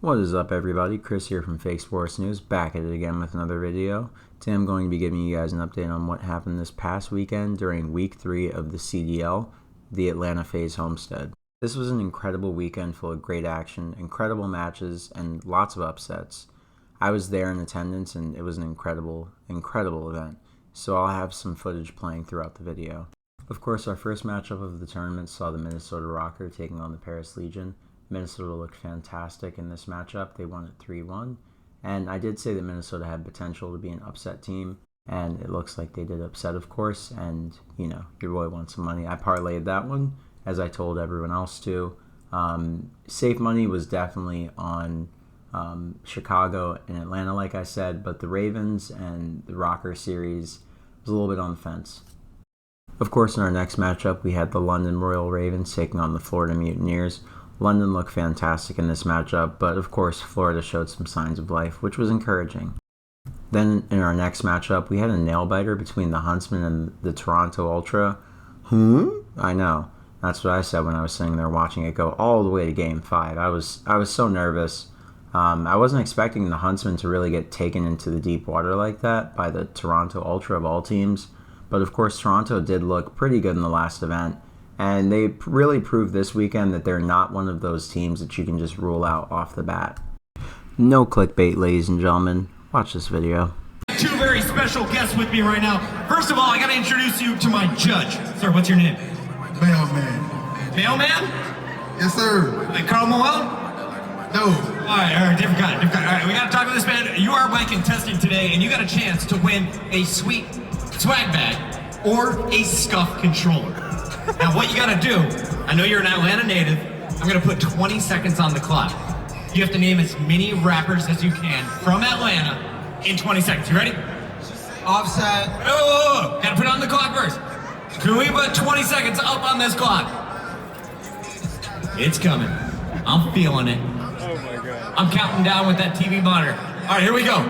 What is up, everybody? Chris here from Fake Sports News, back at it again with another video. Today I'm going to be giving you guys an update on what happened this past weekend during week 3 of the CDL, the Atlanta Faze Homestead. This was an incredible weekend full of great action, incredible matches, and lots of upsets. I was there in attendance and it was an incredible event, so I'll have some footage playing throughout the video. Of course, our first matchup of the tournament saw the Minnesota Rocker taking on the Paris Legion. Minnesota looked fantastic in this matchup. They won it 3-1, and I did say that Minnesota had potential to be an upset team, and it looks like they did upset, of course, and, you know, your boy wants some money. I parlayed that one, as I told everyone else to. Safe money was definitely on Chicago and Atlanta, like I said, but the Ravens and the Rocker series was a little bit on the fence. Of course, in our next matchup, we had the London Royal Ravens taking on the Florida Mutineers. London looked fantastic in this matchup, but of course Florida showed some signs of life, which was encouraging. Then in our next matchup, we had a nail-biter between the Huntsman and the Toronto Ultra. I know. That's what I said when I was sitting there watching it go all the way to Game 5. I was so nervous. I wasn't expecting the Huntsman to really get taken into the deep water like that by the Toronto Ultra of all teams. But of course, Toronto did look pretty good in the last event. And they really proved this weekend that they're not one of those teams that you can just rule out off the bat. No clickbait, ladies and gentlemen. Watch this video. Two very special guests with me right now. First of all, I gotta introduce you to my judge. Sir, what's your name? Mailman. Mailman? Yes, sir. Like Carl Malone? No. All right, different kind. All right, we gotta talk to this man. You are my contestant today, and you got a chance to win a sweet swag bag or a Scuf controller. Now what you gotta do, I know you're an Atlanta native, I'm gonna put 20 seconds on the clock. You have to name as many rappers as you can from Atlanta in 20 seconds. You ready? Offset. Oh, gotta put it on the clock first. Can we put 20 seconds up on this clock? It's coming. I'm feeling it. Oh my God. I'm counting down with that TV monitor. All right, here we go.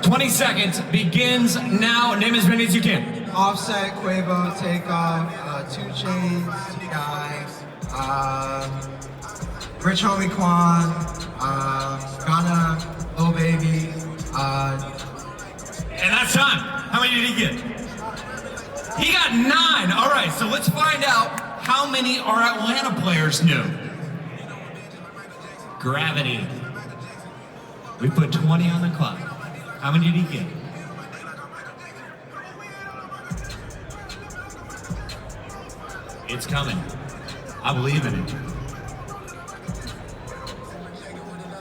20 seconds begins now. Name as many as you can. Offset, Quavo, Takeoff, 2 Chainz, T.I., Rich Homie Quan, Ghana, Lil Baby, And that's time. How many did he get? He got 9. All right, so let's find out how many our Atlanta players knew. Gravity. We put 20 on the clock. How many did he get? It's coming. I believe in it.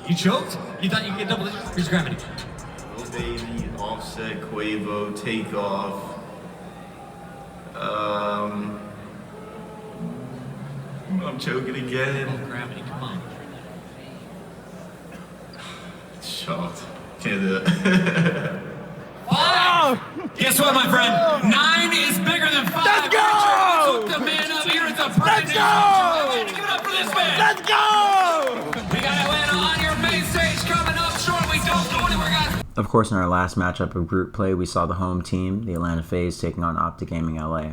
You choked? You thought you could get double digits? Here's Gravity. Lil Baby, Offset, Quavo, Takeoff. I'm choking again. Oh, Gravity, come on. Shocked. Can't do it. 5! Guess what, my friend? 9 is bigger than 5. Let's go! Richard, the man up here at the Pride. Let's go! Give it up for this man. Let's go! We got Atlanta on your main stage coming up shortly. Don't go anywhere, guys. Of course, in our last matchup of group play, we saw the home team, the Atlanta Faze, taking on Optic Gaming LA.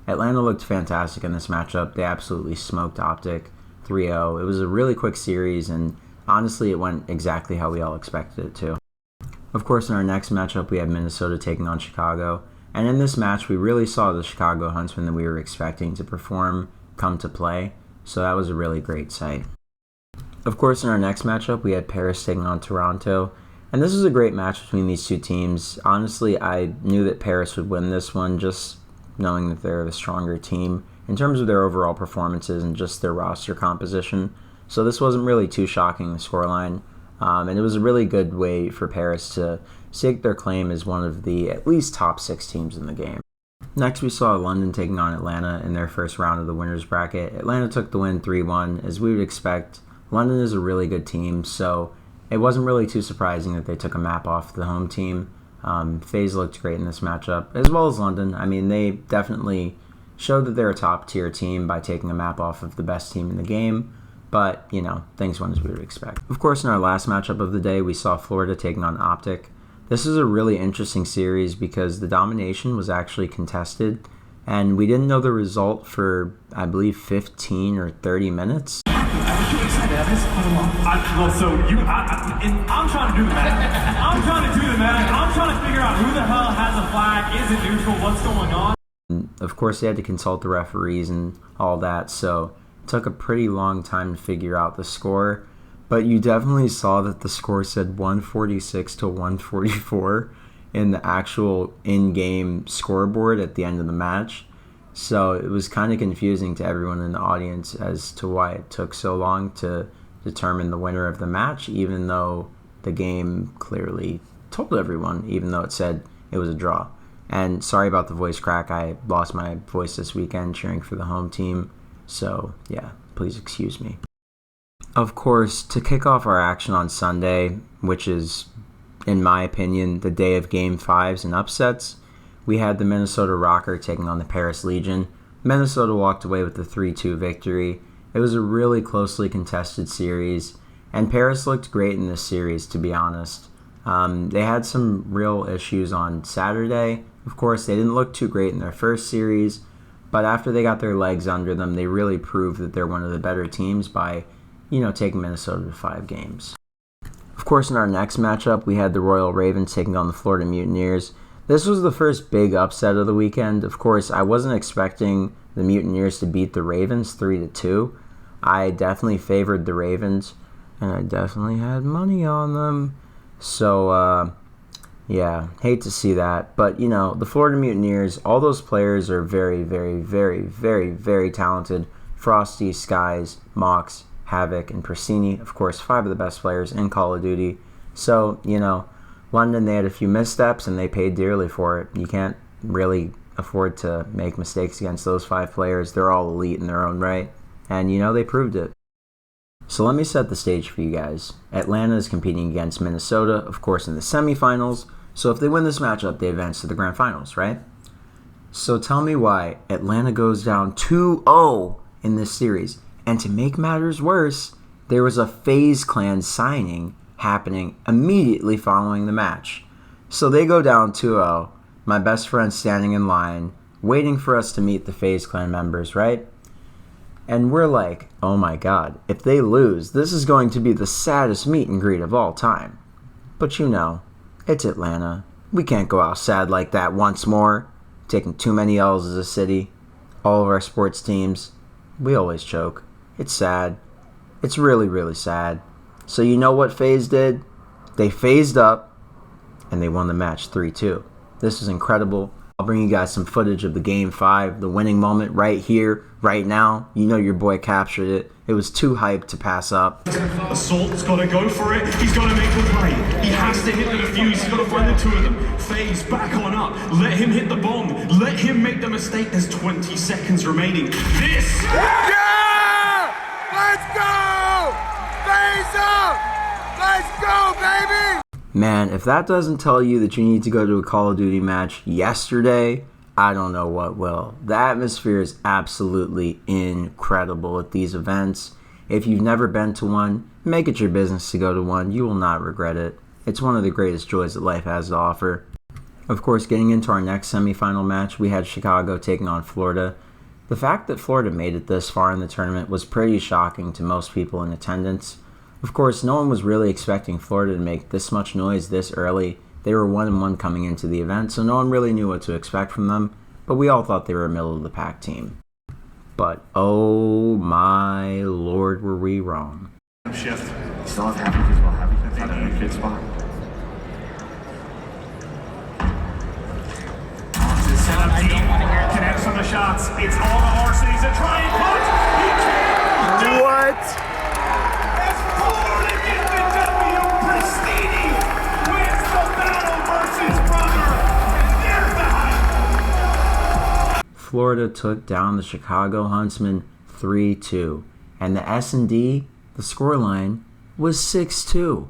Atlanta looked fantastic in this matchup. They absolutely smoked Optic 3-0. It was a really quick series, and honestly, it went exactly how we all expected it to. Of course, in our next matchup, we had Minnesota taking on Chicago. And in this match, we really saw the Chicago Huntsmen that we were expecting to perform come to play. So that was a really great sight. Of course, in our next matchup, we had Paris taking on Toronto. And this was a great match between these two teams. Honestly, I knew that Paris would win this one, just knowing that they're the stronger team in terms of their overall performances and just their roster composition. So this wasn't really too shocking, the scoreline. And it was a really good way for Paris to stake their claim as one of the at least top 6 teams in the game. Next, we saw London taking on Atlanta in their first round of the winners bracket. Atlanta took the win 3-1. As we would expect, London is a really good team, so it wasn't really too surprising that they took a map off the home team. FaZe looked great in this matchup, as well as London. I mean, they definitely showed that they're a top-tier team by taking a map off of the best team in the game. But, you know, things went as we would expect. Of course, in our last matchup of the day, we saw Florida taking on Optic. This is a really interesting series because the domination was actually contested, and we didn't know the result for, I believe, 15 or 30 minutes. I'm too excited. I've missed quite a lot. I'm trying to do the math. I'm trying to figure out who the hell has a flag, is it neutral, what's going on. Of course, they had to consult the referees and all that, so it took a pretty long time to figure out the score. But you definitely saw that the score said 146 to 144 in the actual in-game scoreboard at the end of the match. So it was kind of confusing to everyone in the audience as to why it took so long to determine the winner of the match, even though the game clearly told everyone, even though it said it was a draw. And sorry about the voice crack. I lost my voice this weekend cheering for the home team. So yeah, please excuse me. Of course, to kick off our action on Sunday, which is, in my opinion, the day of Game 5s and upsets, we had the Minnesota Rocker taking on the Paris Legion. Minnesota walked away with the 3-2 victory. It was a really closely contested series, and Paris looked great in this series, to be honest. They had some real issues on Saturday. Of course, they didn't look too great in their first series, but after they got their legs under them, they really proved that they're one of the better teams by, taking Minnesota to 5 games. Of course, in our next matchup, we had the Royal Ravens taking on the Florida Mutineers. This was the first big upset of the weekend. Of course, I wasn't expecting the Mutineers to beat the Ravens 3-2. I definitely favored the Ravens, and I definitely had money on them. So, yeah, hate to see that. But, the Florida Mutineers, all those players are very, very, very, very, very talented. Frosty, Skies, Mox, Havoc, and Persini, of course, 5 of the best players in Call of Duty. So, London, they had a few missteps, and they paid dearly for it. You can't really afford to make mistakes against those 5 players. They're all elite in their own right, and, they proved it. So let me set the stage for you guys. Atlanta is competing against Minnesota, of course, in the semifinals. So if they win this matchup, they advance to the grand finals, right? So tell me why Atlanta goes down 2-0 in this series. And to make matters worse, there was a FaZe Clan signing happening immediately following the match. So they go down 2-0, my best friend standing in line, waiting for us to meet the FaZe Clan members, right? And we're like, oh my god, if they lose, this is going to be the saddest meet and greet of all time. But it's Atlanta. We can't go out sad like that once more, taking too many L's as a city. All of our sports teams, we always choke. It's sad. It's really, really sad. So you know what FaZe did? They phased up, and they won the match 3-2. This is incredible. I'll bring you guys some footage of the Game 5, the winning moment right here, right now. Your boy captured it. It was too hyped to pass up. Assault's got to go for it. He's got to make the play. He has to hit the defuse. He's got to find the 2 of them. FaZe back on up. Let him hit the bomb. Let him make the mistake. There's 20 seconds remaining. This... Yeah! Let's go! FaZe up! Let's go, baby! Man, if that doesn't tell you that you need to go to a Call of Duty match yesterday, I don't know what will. The atmosphere is absolutely incredible at these events. If you've never been to one, make it your business to go to one. You will not regret it. It's one of the greatest joys that life has to offer. Of course, getting into our next semifinal match, we had Chicago taking on Florida. The fact that Florida made it this far in the tournament was pretty shocking to most people in attendance. Of course, no one was really expecting Florida to make this much noise this early. They were 1-1 coming into the event, so no one really knew what to expect from them, but we all thought they were a middle-of-the-pack team. But oh my lord, were we wrong. Shift. Still have Happy as well. Happy fifth in a good spot. Connects on the shots. It's all the Arsenals that try and punch. He can't do it. What? As Florida gets the W, Pristini wins the battle versus brother. And there's the hype. Florida took down the Chicago Huntsmen 3-2, and the S&D, the scoreline, was 6-2.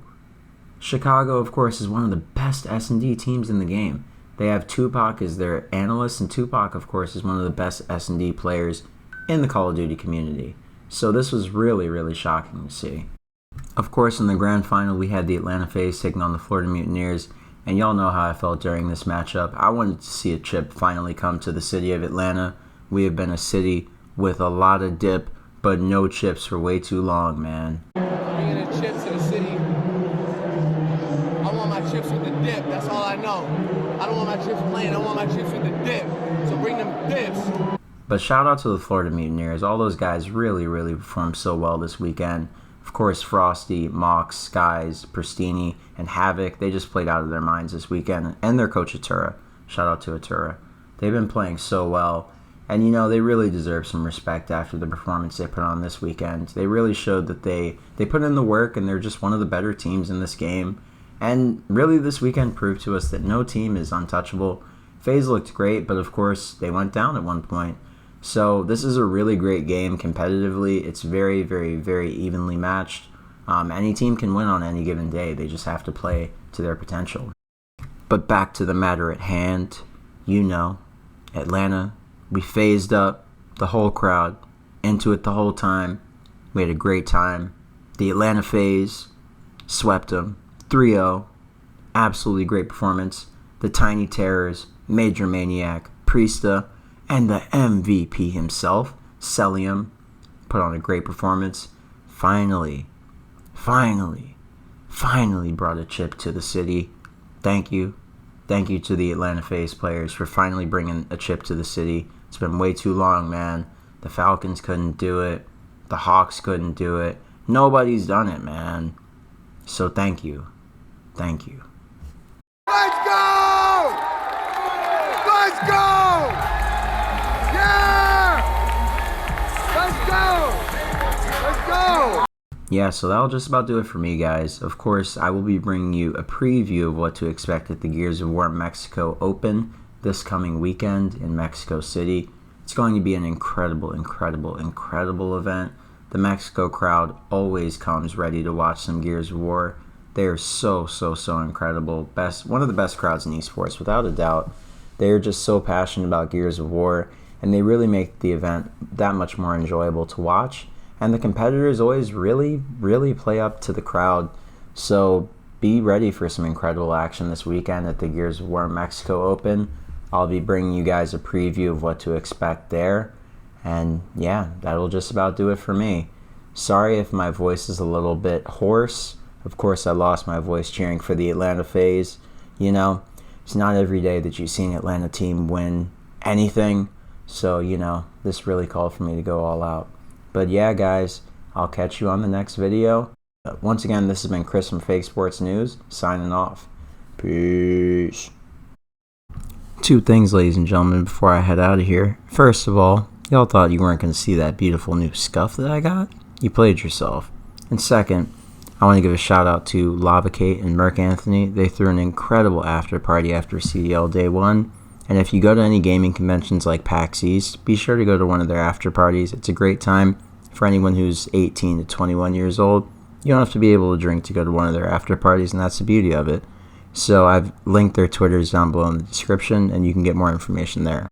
Chicago, of course, is one of the best S&D teams in the game. They have Tupac as their analyst, and Tupac, of course, is one of the best S&D players in the Call of Duty community. So this was really, really shocking to see. Of course, in the grand final, we had the Atlanta Faze taking on the Florida Mutineers, and y'all know how I felt during this matchup. I wanted to see a chip finally come to the city of Atlanta. We have been a city with a lot of dip, but no chips for way too long, man. Bringing the chips to the city. I want my chips with the dip. That's all I know. I don't want my chips plain. I want my chips with the dip. So bring them dips. But shout out to the Florida Mutineers. All those guys really, really performed so well this weekend. Of course, Frosty, Mox, Skies, Pristini, and Havoc, they just played out of their minds this weekend. And their coach, Atura. Shout out to Atura. They've been playing so well. And, you know, they really deserve some respect after the performance they put on this weekend. They really showed that they put in the work, and they're just one of the better teams in this game. And really, this weekend proved to us that no team is untouchable. FaZe looked great, but of course, they went down at one point. So this is a really great game competitively. It's very, very, very evenly matched. Any team can win on any given day. They just have to play to their potential. But back to the matter at hand. You know, Atlanta, we phased up, the whole crowd, into it the whole time. We had a great time. The Atlanta Faze swept them 3-0. Absolutely great performance. The Tiny Terrors, Major Maniac, Priesta, and the MVP himself, Celium, put on a great performance. Finally brought a chip to the city. Thank you. Thank you to the Atlanta Faze players for finally bringing a chip to the city. It's been way too long, man. The Falcons couldn't do it. The Hawks couldn't do it. Nobody's done it, man. So thank you. Thank you. Let's go! Let's go! Yeah! Let's go! Let's go! Yeah, so that'll just about do it for me, guys. Of course, I will be bringing you a preview of what to expect at the Gears of War Mexico Open this coming weekend in Mexico City. It's going to be an incredible event. The Mexico crowd always comes ready to watch some Gears of War. They are so incredible. One of the best crowds in esports, without a doubt. They are just so passionate about Gears of War, and they really make the event that much more enjoyable to watch. And the competitors always really play up to the crowd. So be ready for some incredible action this weekend at the Gears of War Mexico Open. I'll be bringing you guys a preview of what to expect there. And yeah, that'll just about do it for me. Sorry if my voice is a little bit hoarse. Of course, I lost my voice cheering for the Atlanta Faze. You know, it's not every day that you see an Atlanta team win anything. So, you know, this really called for me to go all out. But yeah, guys, I'll catch you on the next video. Once again, this has been Chris from Fake Sports News, signing off. Peace. Two things, ladies and gentlemen, before I head out of here. First of all, y'all thought you weren't going to see that beautiful new Scuf that I got? You played yourself. And second, I want to give a shout out to LavaCait and MercAnthony. They threw an incredible after party after CDL Day 1. And if you go to any gaming conventions like PAX East, be sure to go to one of their after parties. It's a great time for anyone who's 18 to 21 years old. You don't have to be able to drink to go to one of their after parties, and that's the beauty of it. So I've linked their Twitters down below in the description, and you can get more information there.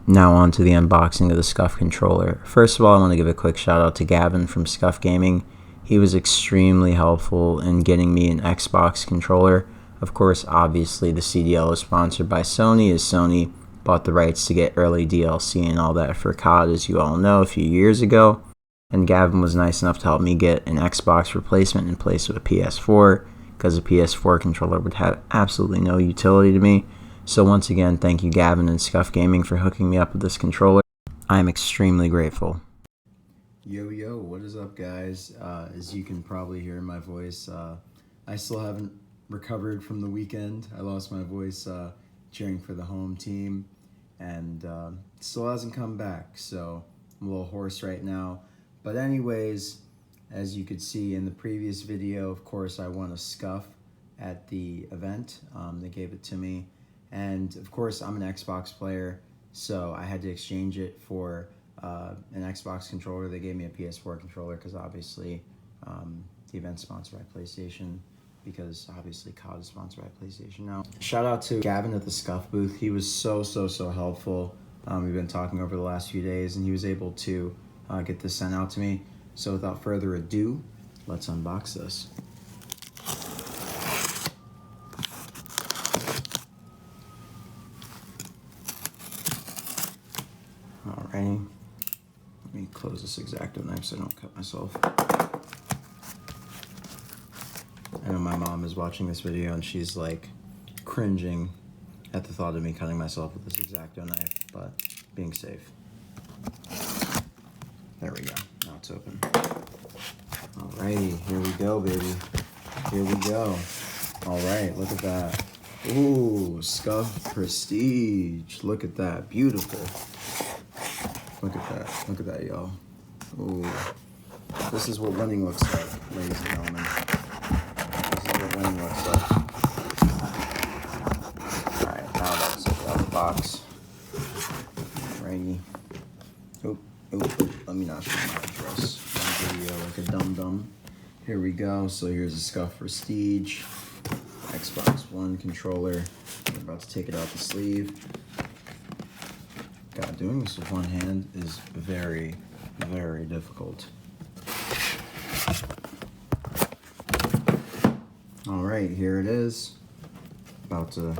Now on to the unboxing of the Scuf controller. First of all, I want to give a quick shout out to Gavin from Scuf Gaming. He was extremely helpful in getting me an Xbox controller. Of course, obviously, the CDL is sponsored by Sony, as Sony bought the rights to get early DLC and all that for COD, as you all know, a few years ago. And Gavin was nice enough to help me get an Xbox replacement in place of a PS4, because a PS4 controller would have absolutely no utility to me. So once again, thank you, Gavin and Scuf Gaming, for hooking me up with this controller. I am extremely grateful. Yo, what is up, guys? As you can probably hear in my voice, I still haven't recovered from the weekend. I lost my voice cheering for the home team, and still hasn't come back, so I'm a little hoarse right now. But anyways, as you could see in the previous video, of course I won a Scuf at the event. They gave it to me, and of course I'm an Xbox player, so I had to exchange it for an Xbox controller. They gave me a PS4 controller because obviously the event's sponsored by PlayStation, because obviously COD is sponsored by PlayStation now. Shout out to Gavin at the Scuf booth. He was so helpful. We've been talking over the last few days, and he was able to get this sent out to me. So without further ado, let's unbox this. Alrighty, let me close this X-Acto knife so I don't cut myself. I know my mom is watching this video and she's like cringing at the thought of me cutting myself with this X-Acto knife, but being safe. There we go. Now it's open. Alrighty, here we go, baby. Here we go. Alright, look at that. Ooh, Scuf Prestige. Look at that. Beautiful. Look at that. Look at that, y'all. Ooh. This is what winning looks like, ladies and gentlemen. This is what winning looks like. Alright, now let's take it out of the box. Righty. Oop, oop, oop. Let me not show my address. Video like a dum-dum. Here we go. So here's a Scuf Prestige. Xbox One controller. I'm about to take it out the sleeve. God, doing this with one hand is very, very difficult. Alright, here it is. About to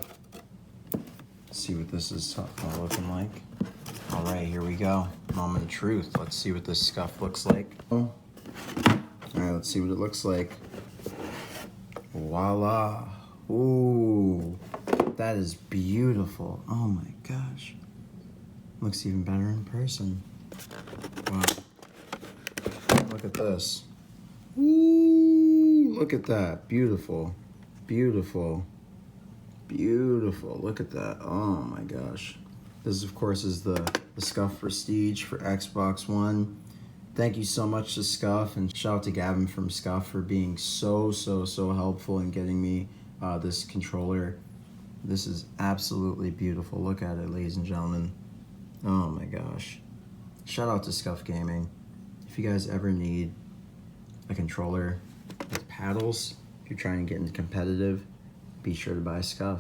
see what this is looking like. Alright, here we go. Moment of truth. Let's see what this Scuf looks like. Alright, let's see what it looks like. Voila. Ooh, that is beautiful. Oh my gosh. Looks even better in person. Wow. Look at this. Ooh, look at that. Beautiful. Beautiful. Beautiful. Look at that. Oh my gosh. This, of course, is the Scuf Prestige for Xbox One. Thank you so much to Scuf, and shout out to Gavin from Scuf for being so helpful in getting me this controller. This is absolutely beautiful. Look at it, ladies and gentlemen. Oh my gosh. Shout out to Scuf Gaming. If you guys ever need a controller with paddles, if you're trying to get into competitive, be sure to buy Scuf.